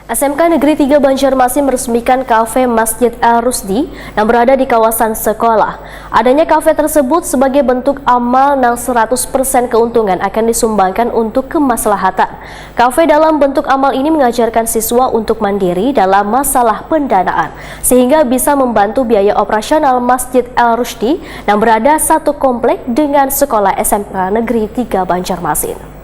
SMK Negeri 3 Banjarmasin meresmikan kafe Masjid Al-Rusdi yang berada di kawasan sekolah. Adanya kafe tersebut sebagai bentuk amal yang 100% keuntungan akan disumbangkan untuk kemaslahatan. Kafe dalam bentuk amal ini mengajarkan siswa untuk mandiri dalam masalah pendanaan, sehingga bisa membantu biaya operasional Masjid Al-Rusdi yang berada satu komplek dengan sekolah SMK Negeri 3 Banjarmasin.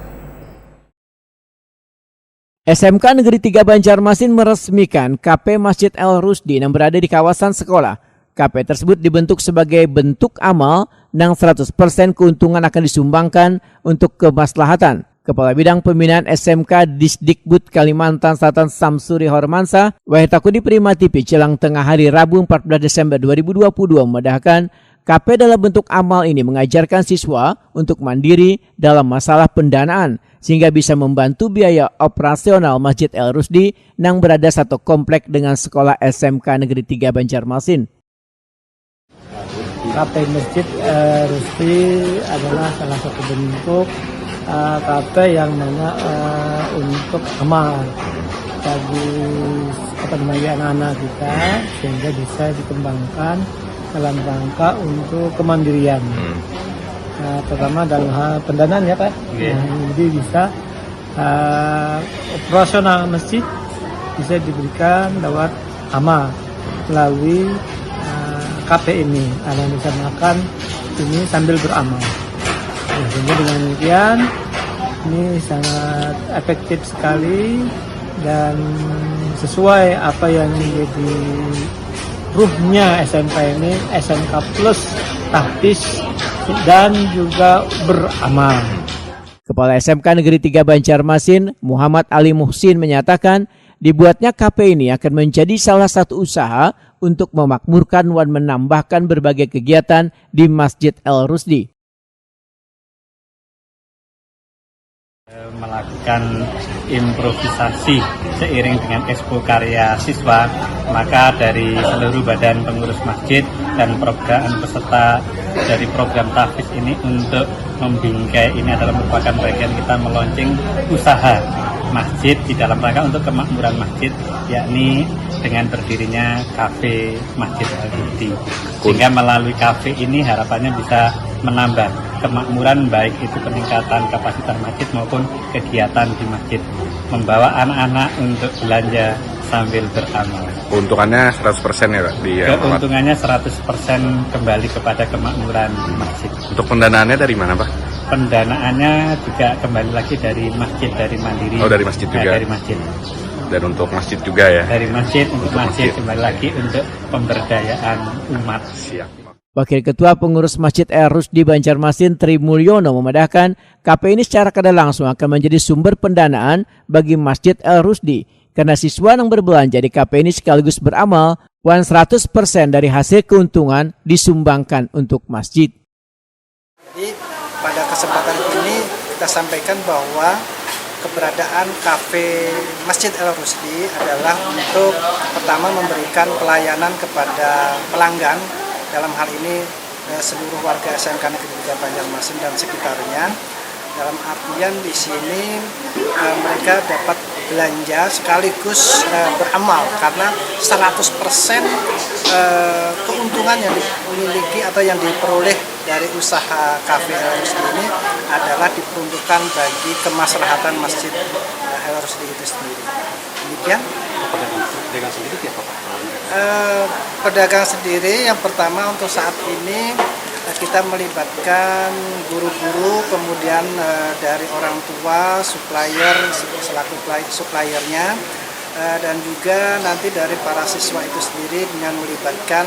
SMK Negeri 3 Banjarmasin meresmikan KP Masjid Al-Rusdi yang berada di kawasan sekolah. KP tersebut dibentuk sebagai bentuk amal yang 100% keuntungan akan disumbangkan untuk kemaslahatan. Kepala Bidang Pembinaan SMK Disdikbud Kalimantan Selatan Samsuri Hormansa, Wahitakudi Prima TV jelang tengah hari Rabu 14 Desember 2022 memedahkan KP dalam bentuk amal ini mengajarkan siswa untuk mandiri dalam masalah pendanaan sehingga bisa membantu biaya operasional Masjid Al-Rusdi yang berada satu komplek dengan sekolah SMK Negeri 3 Banjarmasin. KP Masjid Al-Rusdi adalah salah satu bentuk KP yang mana untuk amal bagi anak-anak kita sehingga bisa dikembangkan dalam rangka untuk kemandirian. Pertama dalam hal pendanaan ya Pak. Jadi bisa operasional masjid bisa diberikan lewat amal melalui KP ini. Ada yang bisa makan ini sambil beramal. Sehingga dengan demikian ini sangat efektif sekali dan sesuai apa yang menjadi ruhnya SMK ini, SMK plus tahfiz dan juga beramal. Kepala SMK Negeri 3 Banjarmasin, Muhammad Ali Muhsin menyatakan dibuatnya KP ini akan menjadi salah satu usaha untuk memakmurkan dan menambahkan berbagai kegiatan di Masjid Al-Rusdi. Melakukan improvisasi seiring dengan ekspo karya siswa, maka dari seluruh badan pengurus masjid dan program peserta dari program tahfiz ini untuk membingkai ini adalah merupakan bagian kita meluncing usaha masjid di dalam rangka untuk kemakmuran masjid, yakni dengan berdirinya kafe Masjid Al-Rusdi. Sehingga melalui kafe ini harapannya bisa menambah kemakmuran baik itu peningkatan kapasitas masjid maupun kegiatan di masjid, membawa anak-anak untuk belanja sambil beramal. Keuntungannya 100% ya Pak? Keuntungannya 100% kembali kepada kemakmuran masjid. Untuk pendanaannya dari mana Pak? Pendanaannya juga kembali lagi dari masjid, dari mandiri. Oh, dari masjid juga? Dari masjid. Dan untuk masjid juga ya? Dari masjid, untuk masjid kembali lagi untuk pemberdayaan umat. Siap. Wakil Ketua Pengurus Masjid Al-Rusdi Banjarmasin Tri Mulyono memedahkan KP ini secara kada langsung akan menjadi sumber pendanaan bagi Masjid Al-Rusdi karena siswa yang berbelanja di KP ini sekaligus beramal dan 100% dari hasil keuntungan disumbangkan untuk masjid. Jadi pada kesempatan ini kita sampaikan bahwa keberadaan kafe Masjid Al-Rusdi adalah untuk pertama memberikan pelayanan kepada pelanggan, dalam hal ini seluruh warga SMK Negeri 3 Banjarmasin dan sekitarnya. Dalam artian di sini mereka dapat belanja sekaligus beramal karena 100% keuntungan yang dimiliki atau yang diperoleh dari usaha kafe Al-Rusdi ini adalah diperuntukkan bagi kemaslahatan Masjid Al-Rusdi itu sendiri. Demikian. Pedagang sendiri tiap apa? Pedagang sendiri yang pertama untuk saat ini kita melibatkan guru-guru, kemudian dari orang tua, supplier selaku suppliernya, dan juga nanti dari para siswa itu sendiri dengan melibatkan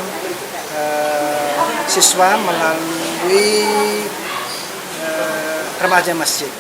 siswa melalui remaja masjid.